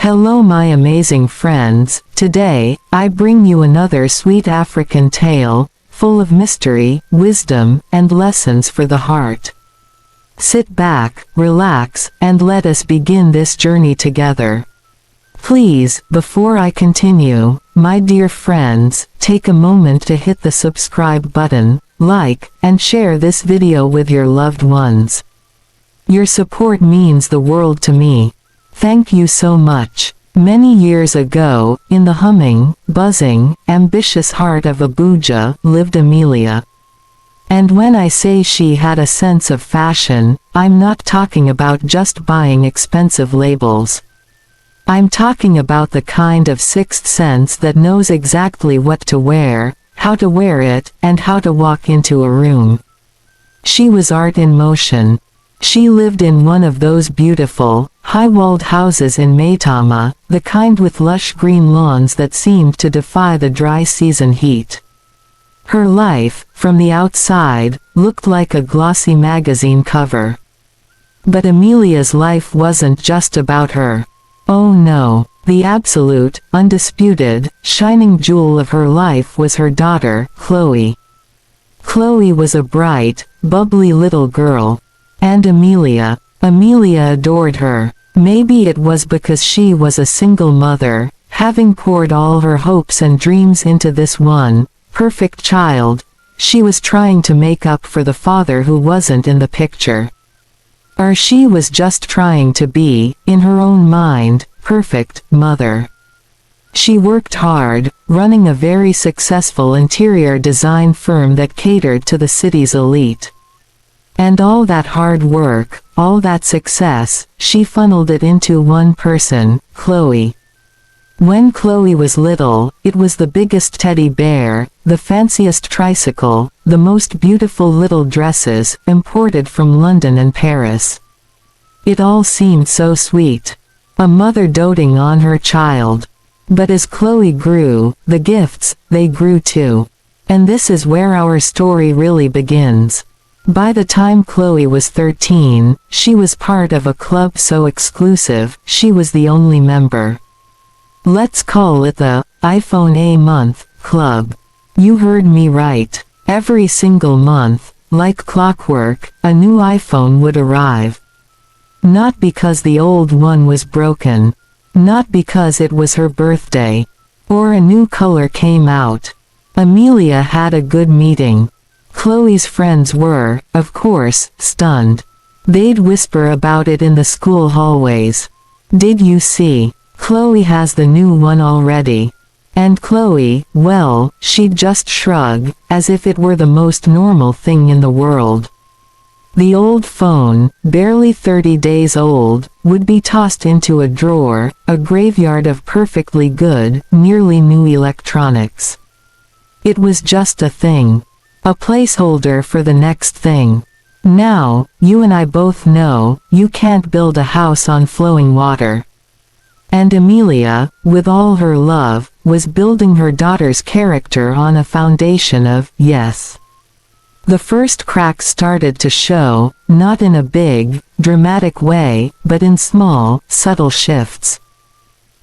Hello my amazing friends, today, I bring you another sweet African tale, full of mystery, wisdom, and lessons for the heart. Sit back, relax, and let us begin this journey together. Please, before I continue, my dear friends, take a moment to hit the subscribe button, like, and share this video with your loved ones. Your support means the world to me. Thank you so much. Many years ago, in the humming, buzzing, ambitious heart of Abuja, lived Amelia. And when I say she had a sense of fashion, I'm not talking about just buying expensive labels. I'm talking about the kind of sixth sense that knows exactly what to wear, how to wear it, and how to walk into a room. She was art in motion. She lived in one of those beautiful, high-walled houses in Maitama, the kind with lush green lawns that seemed to defy the dry season heat. Her life, from the outside, looked like a glossy magazine cover. But Amelia's life wasn't just about her. Oh no, the absolute, undisputed, shining jewel of her life was her daughter, Chloe. Chloe was a bright, bubbly little girl. And Amelia adored her. Maybe it was because she was a single mother, having poured all her hopes and dreams into this one, perfect child. She was trying to make up for the father who wasn't in the picture. Or she was just trying to be, in her own mind, perfect mother. She worked hard, running a very successful interior design firm that catered to the city's elite. And all that hard work, all that success, she funneled it into one person, Chloe. When Chloe was little, it was the biggest teddy bear, the fanciest tricycle, the most beautiful little dresses, imported from London and Paris. It all seemed so sweet. A mother doting on her child. But as Chloe grew, the gifts, they grew too. And this is where our story really begins. By the time Chloe was 13, she was part of a club so exclusive, she was the only member. Let's call it the iPhone a month club. You heard me right. Every single month, like clockwork, a new iPhone would arrive. Not because the old one was broken. Not because it was her birthday. Or a new color came out. Amelia had a good meeting. Chloe's friends were, of course, stunned. They'd whisper about it in the school hallways. Did you see? Chloe has the new one already. And Chloe, well, she'd just shrug, as if it were the most normal thing in the world. The old phone, barely 30 days old, would be tossed into a drawer, a graveyard of perfectly good, nearly new electronics. It was just a thing. A placeholder for the next thing. Now, you and I both know, you can't build a house on flowing water. And Amelia, with all her love, was building her daughter's character on a foundation of yes. The first cracks started to show, not in a big, dramatic way, but in small, subtle shifts.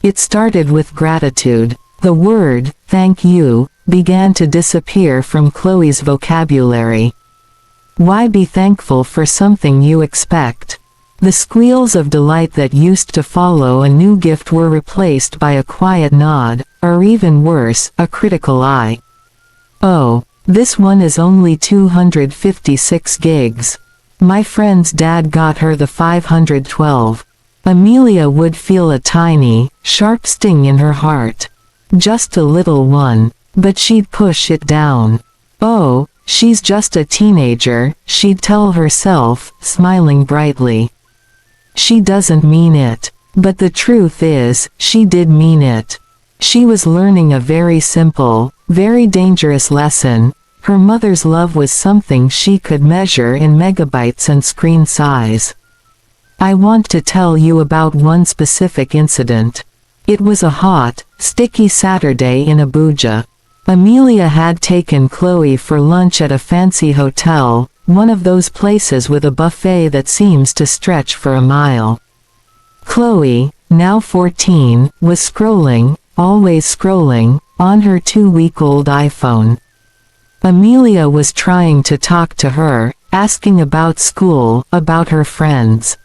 It started with gratitude. The word, thank you, began to disappear from Chloe's vocabulary. Why be thankful for something you expect? The squeals of delight that used to follow a new gift were replaced by a quiet nod, or even worse, a critical eye. Oh, this one is only 256 gigs. My friend's dad got her the 512. Amelia would feel a tiny, sharp sting in her heart. Just a little one. But she'd push it down. Oh, she's just a teenager, she'd tell herself, smiling brightly. She doesn't mean it. But the truth is, she did mean it. She was learning a very simple, very dangerous lesson. Her mother's love was something she could measure in megabytes and screen size. I want to tell you about one specific incident. It was a hot, sticky Saturday in Abuja. Amelia had taken Chloe for lunch at a fancy hotel, one of those places with a buffet that seems to stretch for a mile. Chloe, now 14, was scrolling, always scrolling, on her 2-week-old iPhone. Amelia was trying to talk to her, asking about school, about her friends.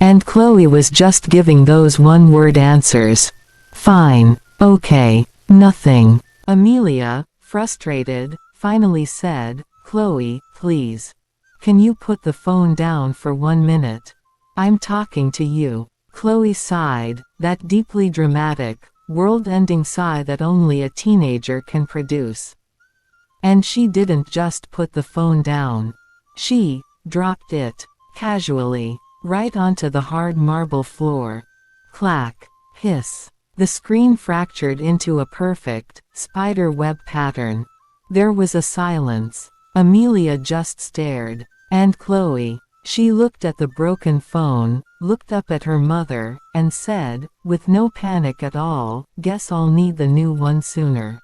And Chloe was just giving those one-word answers. Fine. Okay. Nothing. Amelia, frustrated, finally said, "Chloe, please. Can you put the phone down for 1 minute? I'm talking to you." Chloe sighed, that deeply dramatic, world-ending sigh that only a teenager can produce. And she didn't just put the phone down. She dropped it, casually, right onto the hard marble floor. Clack. Hiss. The screen fractured into a perfect, spider web pattern. There was a silence. Amelia just stared. And Chloe. She looked at the broken phone, looked up at her mother, and said, with no panic at all, "Guess I'll need the new one sooner."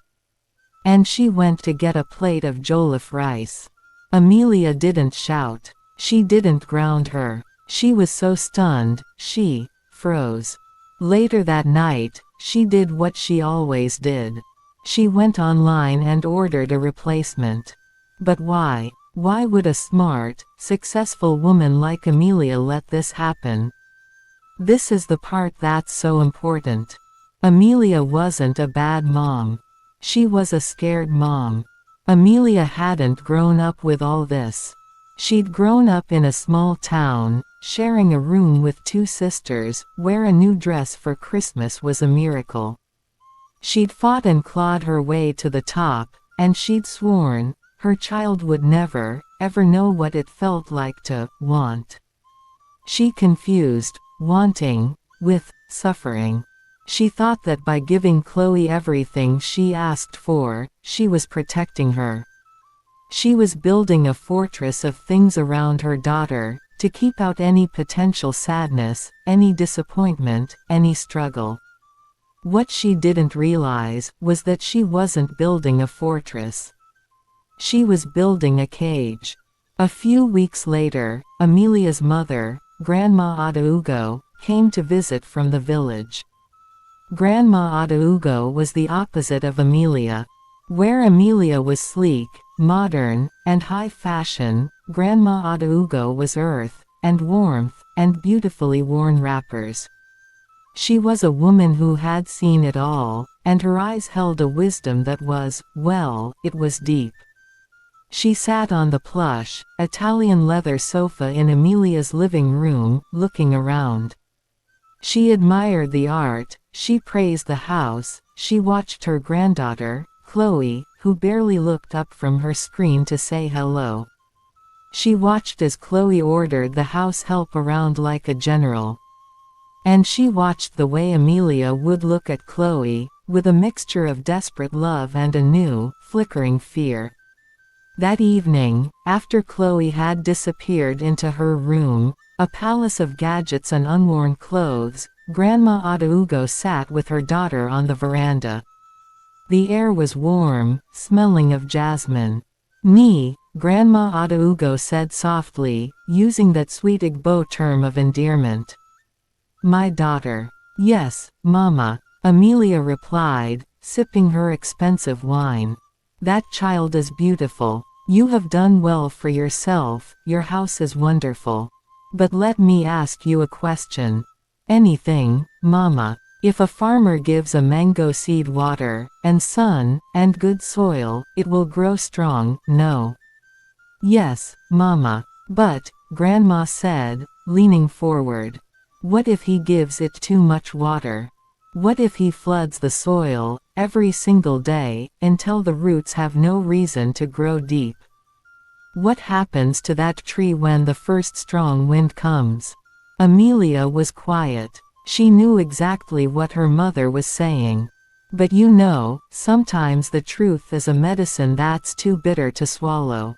And she went to get a plate of jollof rice. Amelia didn't shout. She didn't ground her. She was so stunned, she froze. Later that night, she did what she always did. She went online and ordered a replacement. But why? Why would a smart, successful woman like Amelia let this happen? This is the part that's so important. Amelia wasn't a bad mom. She was a scared mom. Amelia hadn't grown up with all this. She'd grown up in a small town, sharing a room with 2 sisters, where a new dress for Christmas was a miracle. She'd fought and clawed her way to the top, and she'd sworn her child would never, ever know what it felt like to want. She confused wanting with suffering. She thought that by giving Chloe everything she asked for, she was protecting her. She was building a fortress of things around her daughter, to keep out any potential sadness, any disappointment, any struggle. What she didn't realize was that she wasn't building a fortress. She was building a cage. A few weeks later, Amelia's mother, Grandma Adaugo, came to visit from the village. Grandma Adaugo was the opposite of Amelia. Where Amelia was sleek, modern, and high fashion, Grandma Adaugo was earth, and warmth, and beautifully worn wrappers. She was a woman who had seen it all, and her eyes held a wisdom that was, well, it was deep. She sat on the plush, Italian leather sofa in Amelia's living room, looking around. She admired the art, she praised the house, she watched her granddaughter, Chloe, who barely looked up from her screen to say hello. She watched as Chloe ordered the house help around like a general. And she watched the way Amelia would look at Chloe, with a mixture of desperate love and a new, flickering fear. That evening, after Chloe had disappeared into her room, a palace of gadgets and unworn clothes, Grandma Adaugo sat with her daughter on the veranda. The air was warm, smelling of jasmine. "Nee," Grandma Adaugo said softly, using that sweet Igbo term of endearment. "My daughter." "Yes, Mama," Amelia replied, sipping her expensive wine. "That child is beautiful. You have done well for yourself, your house is wonderful. But let me ask you a question." "Anything, Mama. If a farmer gives a mango seed water, and sun, and good soil, it will grow strong, no?" "Yes, Mama. But," Grandma said, leaning forward, "what if he gives it too much water? What if he floods the soil, every single day, until the roots have no reason to grow deep? What happens to that tree when the first strong wind comes?" Amelia was quiet. She knew exactly what her mother was saying. But you know, sometimes the truth is a medicine that's too bitter to swallow.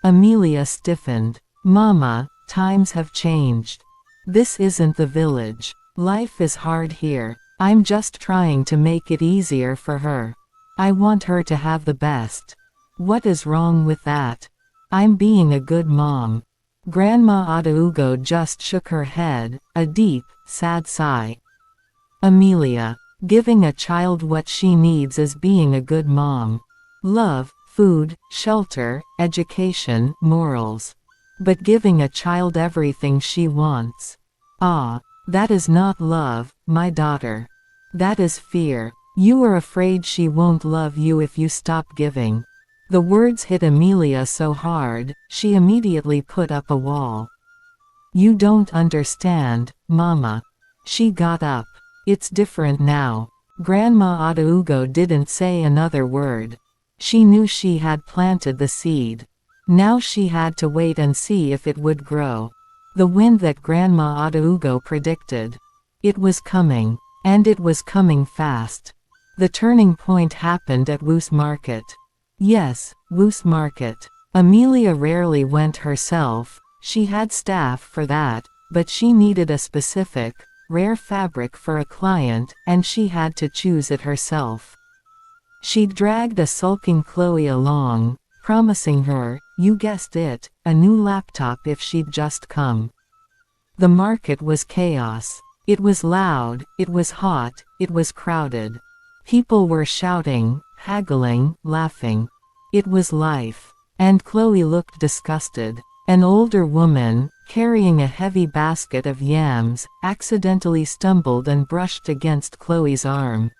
Amelia stiffened. "Mama, times have changed. This isn't the village. Life is hard here. I'm just trying to make it easier for her. I want her to have the best. What is wrong with that? I'm being a good mom." Grandma Adaugo just shook her head, a deep, sad sigh. Amelia. Giving a child what she needs is being a good mom. Love, food, shelter, education, morals. But giving a child everything she wants. Ah, that is not love, my daughter. That is fear. You are afraid she won't love you if you stop giving. The words hit Amelia so hard, she immediately put up a wall. You don't understand, Mama. She got up. It's different now. Grandma Adaugo didn't say another word. She knew she had planted the seed. Now she had to wait and see if it would grow. The wind that Grandma Adaugo predicted. It was coming. And it was coming fast. The turning point happened at Woos Market. Yes, Woos Market. Amelia rarely went herself, she had staff for that, but she needed a specific, rare fabric for a client, and she had to choose it herself. She dragged a sulking Chloe along, promising her, you guessed it, a new laptop if she'd just come. The market was chaos. It was loud, it was hot, it was crowded. People were shouting, haggling, laughing. It was life. And Chloe looked disgusted. An older woman, carrying a heavy basket of yams, accidentally stumbled and brushed against Chloe's arm.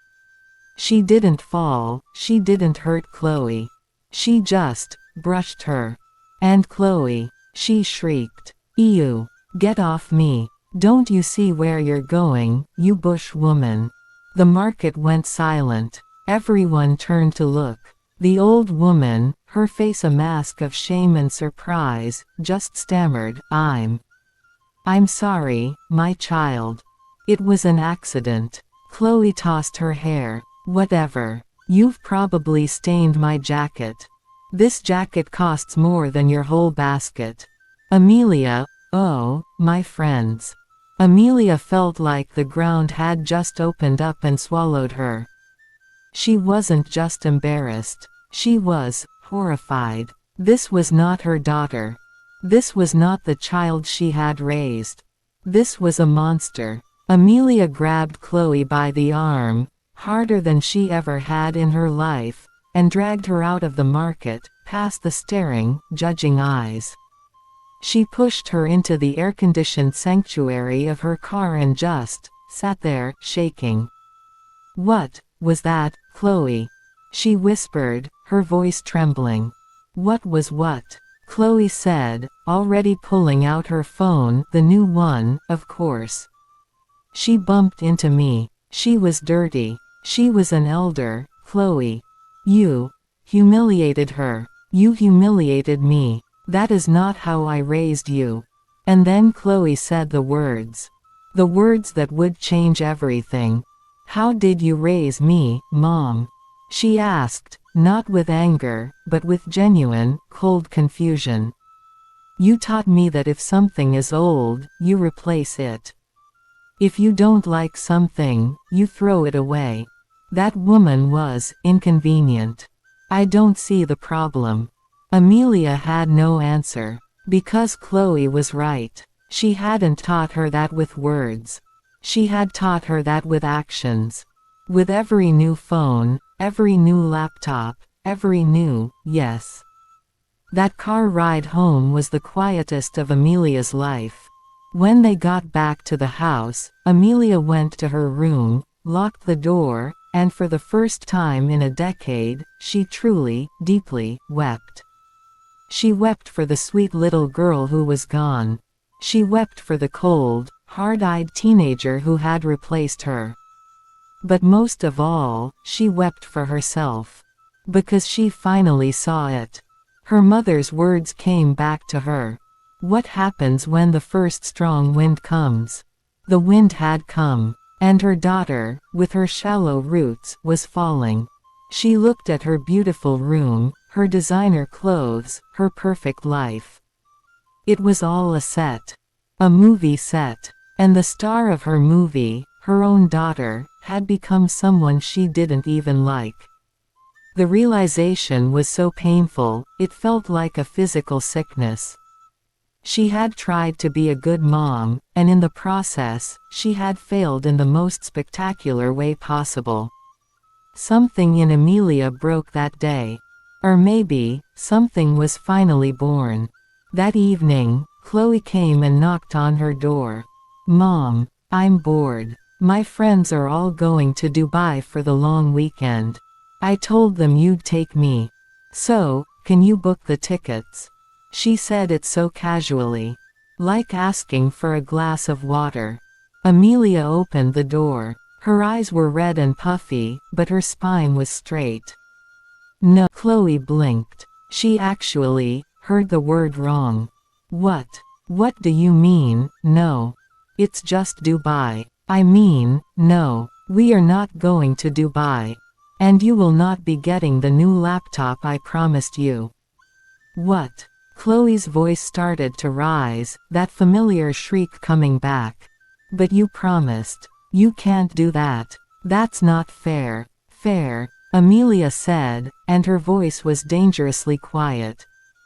She didn't fall, she didn't hurt Chloe. She just brushed her. And Chloe, she shrieked, "Ew! Get off me! Don't you see where you're going, you bush woman?" The market went silent. Everyone turned to look. The old woman, her face a mask of shame and surprise, just stammered, I'm sorry, my child. It was an accident." Chloe tossed her hair. "Whatever. You've probably stained my jacket. This jacket costs more than your whole basket." Amelia, oh, my friends. Amelia felt like the ground had just opened up and swallowed her. She wasn't just embarrassed. She was horrified. This was not her daughter. This was not the child she had raised. This was a monster. Amelia grabbed Chloe by the arm, harder than she ever had in her life, and dragged her out of the market, past the staring, judging eyes. She pushed her into the air-conditioned sanctuary of her car and just sat there, shaking. "What was that, Chloe?" she whispered, her voice trembling. "What was what?" Chloe said, already pulling out her phone, the new one, of course. "She bumped into me. She was dirty. She was an elder, Chloe. You humiliated her. You humiliated me. That is not how I raised you." And then Chloe said the words. The words that would change everything. "How did you raise me, Mom?" she asked, not with anger, but with genuine, cold confusion. "You taught me that if something is old, you replace it. If you don't like something, you throw it away. That woman was inconvenient. I don't see the problem." Amelia had no answer. Because Chloe was right. She hadn't taught her that with words. She had taught her that with actions. With every new phone, every new laptop, every new yes. That car ride home was the quietest of Amelia's life. When they got back to the house, Amelia went to her room, locked the door, and for the first time in a decade, she truly, deeply, wept. She wept for the sweet little girl who was gone. She wept for the cold, hard-eyed teenager who had replaced her. But most of all, she wept for herself. Because she finally saw it. Her mother's words came back to her. What happens when the first strong wind comes? The wind had come. And her daughter, with her shallow roots, was falling. She looked at her beautiful room, her designer clothes, her perfect life. It was all a set. A movie set. And the star of her movie, her own daughter, had become someone she didn't even like. The realization was so painful, it felt like a physical sickness. She had tried to be a good mom, and in the process, she had failed in the most spectacular way possible. Something in Amelia broke that day. Or maybe, something was finally born. That evening, Chloe came and knocked on her door. "Mom, I'm bored. My friends are all going to Dubai for the long weekend. I told them you'd take me. So, can you book the tickets?" She said it so casually. Like asking for a glass of water. Amelia opened the door. Her eyes were red and puffy, but her spine was straight. "No." Chloe blinked. She actually heard the word wrong. "What? What do you mean, no? It's just Dubai. I mean, no, we are not going to Dubai. And you will not be getting the new laptop I promised you." "What?" Chloe's voice started to rise, that familiar shriek coming back. "But you promised. You can't do that. That's not fair." "Fair," Amelia said, and her voice was dangerously quiet.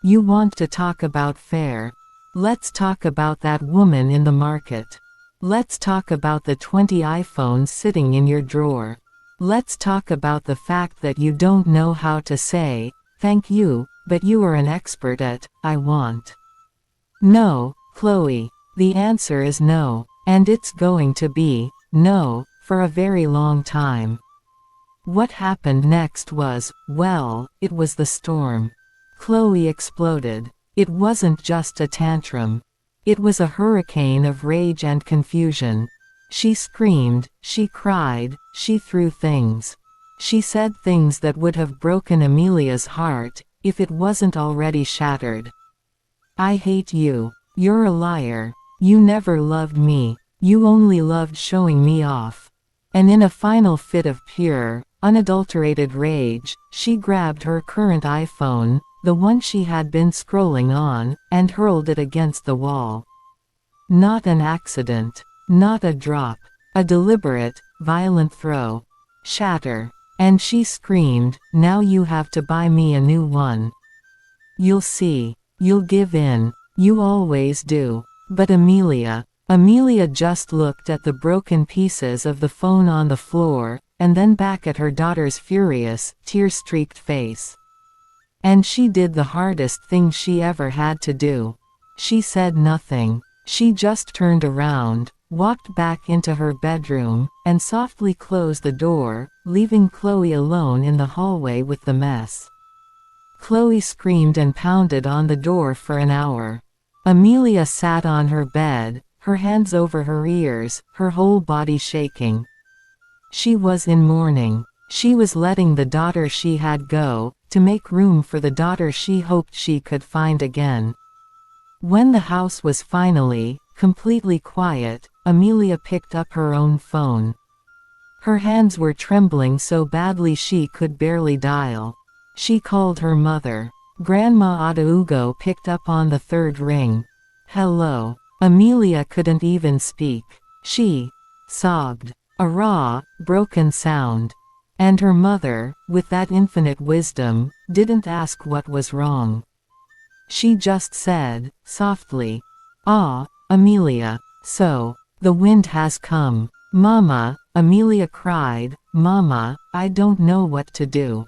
"You want to talk about fair? Let's talk about that woman in the market. Let's talk about the 20 iPhones sitting in your drawer. Let's talk about the fact that you don't know how to say, 'Thank you,' but you are an expert at, 'I want.'" "No, Chloe. The answer is no. And it's going to be no for a very long time." What happened next was, well, it was the storm. Chloe exploded. It wasn't just a tantrum. It was a hurricane of rage and confusion. She screamed, she cried, she threw things. She said things that would have broken Amelia's heart, if it wasn't already shattered. "I hate you. You're a liar. You never loved me. You only loved showing me off." And in a final fit of pure, unadulterated rage, she grabbed her current iPhone, the one she had been scrolling on, and hurled it against the wall. Not an accident. Not a drop. A deliberate, violent throw. Shatter. And she screamed, "Now you have to buy me a new one. You'll see. You'll give in. You always do." But Amelia just looked at the broken pieces of the phone on the floor, and then back at her daughter's furious, tear-streaked face. And she did the hardest thing she ever had to do. She said nothing. She just turned around, walked back into her bedroom, and softly closed the door, leaving Chloe alone in the hallway with the mess. Chloe screamed and pounded on the door for an hour. Amelia sat on her bed, her hands over her ears, her whole body shaking. She was in mourning. She was letting the daughter she had go, to make room for the daughter she hoped she could find again. When the house was finally, completely quiet, Amelia picked up her own phone. Her hands were trembling so badly she could barely dial. She called her mother. Grandma Adaugo picked up on the third ring. "Hello." Amelia couldn't even speak. She sobbed. A raw, broken sound. And her mother, with that infinite wisdom, didn't ask what was wrong. She just said, softly, "Ah, Amelia. So, the wind has come." "Mama," Amelia cried, "Mama, I don't know what to do.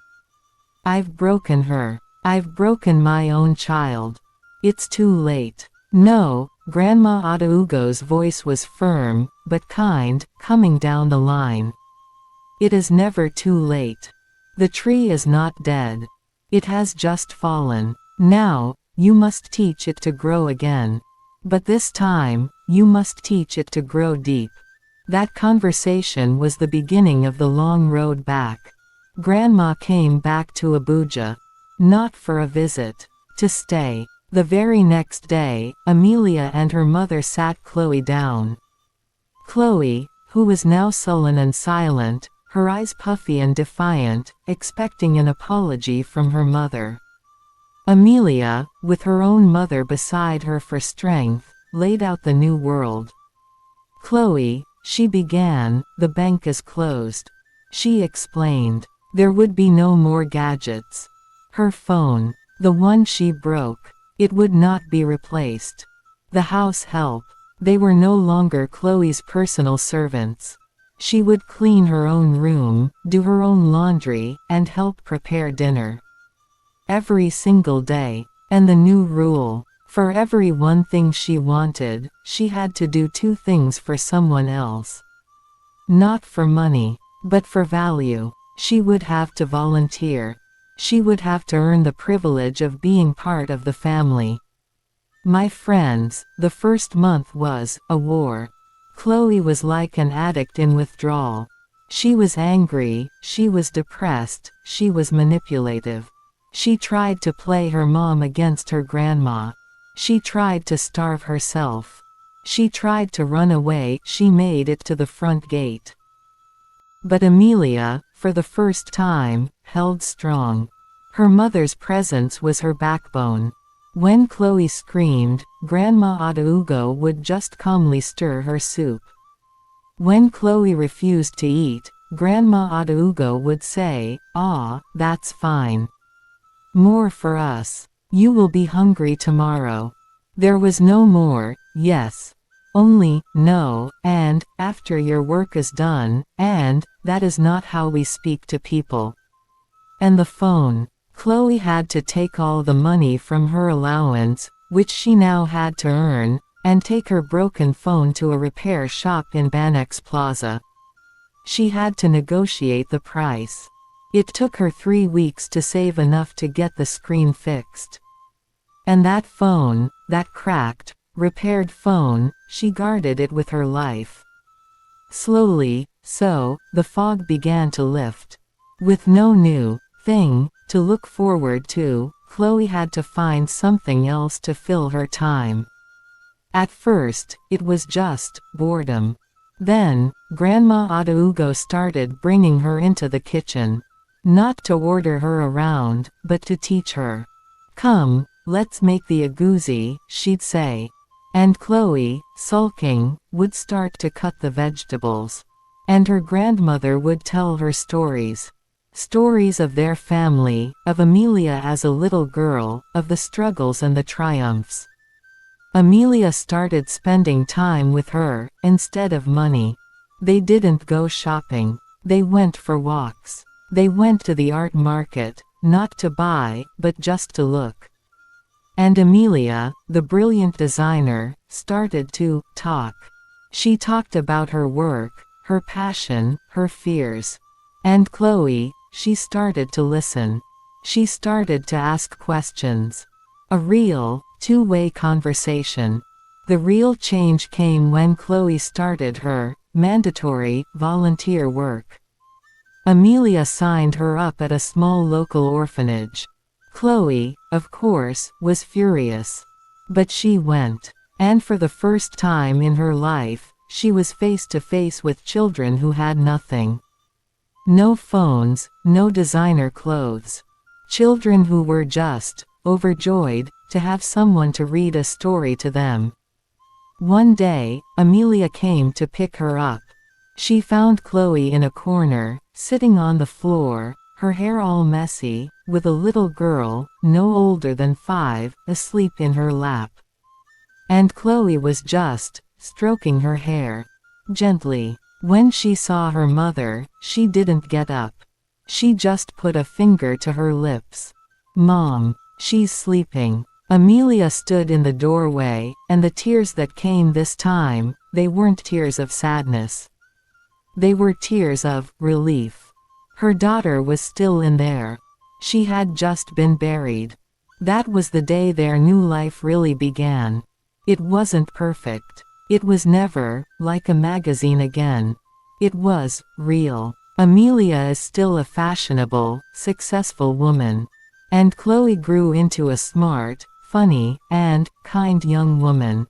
I've broken her. I've broken my own child. It's too late." "No," Grandma Adaugo's voice was firm, but kind, coming down the line. "It is never too late. The tree is not dead. It has just fallen. Now, you must teach it to grow again. But this time, you must teach it to grow deep." That conversation was the beginning of the long road back. Grandma came back to Abuja. Not for a visit. To stay. The very next day, Amelia and her mother sat Chloe down. Chloe, who was now sullen and silent, her eyes puffy and defiant, expecting an apology from her mother. Amelia, with her own mother beside her for strength, laid out the new world. "Chloe," she began, "the bank is closed." She explained. There would be no more gadgets. Her phone, the one she broke, it would not be replaced. The house help. They were no longer Chloe's personal servants. She would clean her own room, do her own laundry, and help prepare dinner. Every single day. And the new rule. For every one thing she wanted, she had to do two things for someone else. Not for money, but for value. She would have to volunteer. She would have to earn the privilege of being part of the family. My friends, the first month was a war. Chloe was like an addict in withdrawal. She was angry, she was depressed, she was manipulative. She tried to play her mom against her grandma. She tried to starve herself. She tried to run away. She made it to the front gate. But Amelia, for the first time, held strong. Her mother's presence was her backbone. When Chloe screamed, Grandma Adaugo would just calmly stir her soup. When Chloe refused to eat, Grandma Adaugo would say, "Ah, that's fine. More for us. You will be hungry tomorrow." There was no more, yes. Only, no, and, after your work is done, and, that is not how we speak to people. And the phone. Chloe had to take all the money from her allowance, which she now had to earn, and take her broken phone to a repair shop in Banex Plaza. She had to negotiate the price. It took her 3 weeks to save enough to get the screen fixed. And that phone, that cracked, repaired phone, she guarded it with her life. Slowly, so, the fog began to lift. With no new thing to look forward to, Chloe had to find something else to fill her time. At first, it was just boredom. Then, Grandma Adaugo started bringing her into the kitchen. Not to order her around, but to teach her. "Come, let's make the agouti," she'd say. And Chloe, sulking, would start to cut the vegetables. And her grandmother would tell her stories. Stories of their family, of Amelia as a little girl, of the struggles and the triumphs. Amelia started spending time with her, instead of money. They didn't go shopping. They went for walks. They went to the art market, not to buy, but just to look. And Amelia, the brilliant designer, started to talk. She talked about her work, her passion, her fears. And Chloe, she started to listen. She started to ask questions. A real, two-way conversation. The real change came when Chloe started her mandatory volunteer work. Amelia signed her up at a small local orphanage. Chloe, of course, was furious. But she went. And for the first time in her life, she was face to face with children who had nothing. No phones, no designer clothes. Children who were just overjoyed to have someone to read a story to them. One day, Amelia came to pick her up. She found Chloe in a corner, sitting on the floor, her hair all messy, with a little girl, no older than 5, asleep in her lap. And Chloe was just stroking her hair. Gently. When she saw her mother, she didn't get up. She just put a finger to her lips. "Mom, she's sleeping." Amelia stood in the doorway, and the tears that came this time, they weren't tears of sadness. They were tears of relief. Her daughter was still in there. She had just been buried. That was the day their new life really began. It wasn't perfect. It was never, like a magazine again. It was real. Amelia is still a fashionable, successful woman. And Chloe grew into a smart, funny, and kind young woman.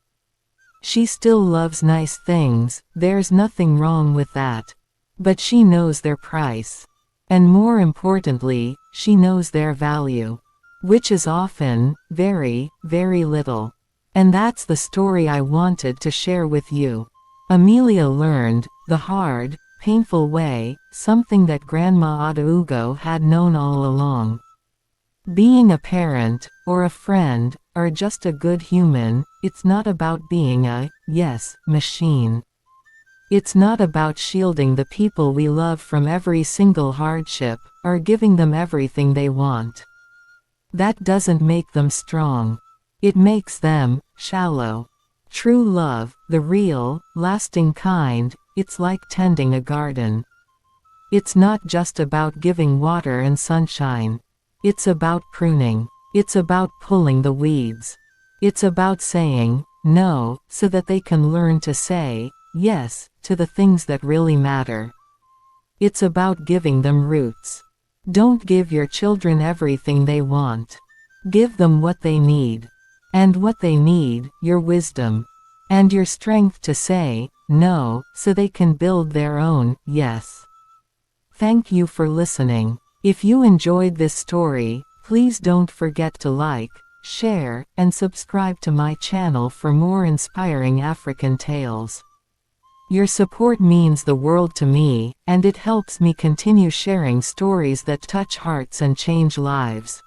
She still loves nice things, there's nothing wrong with that. But she knows their price. And more importantly, she knows their value. Which is often, very, very little. And that's the story I wanted to share with you. Amelia learned, the hard, painful way, something that Grandma Adaugo had known all along. Being a parent, or a friend, are just a good human. It's not about being a, yes, machine. It's not about shielding the people we love from every single hardship, or giving them everything they want. That doesn't make them strong. It makes them shallow. True love, the real, lasting kind, it's like tending a garden. It's not just about giving water and sunshine. It's about pruning. It's about pulling the weeds. It's about saying no, so that they can learn to say yes to the things that really matter. It's about giving them roots. Don't give your children everything they want. Give them what they need. And what they need, your wisdom. And your strength to say no, so they can build their own yes. Thank you for listening. If you enjoyed this story, please don't forget to like, share, and subscribe to my channel for more inspiring African tales. Your support means the world to me, and it helps me continue sharing stories that touch hearts and change lives.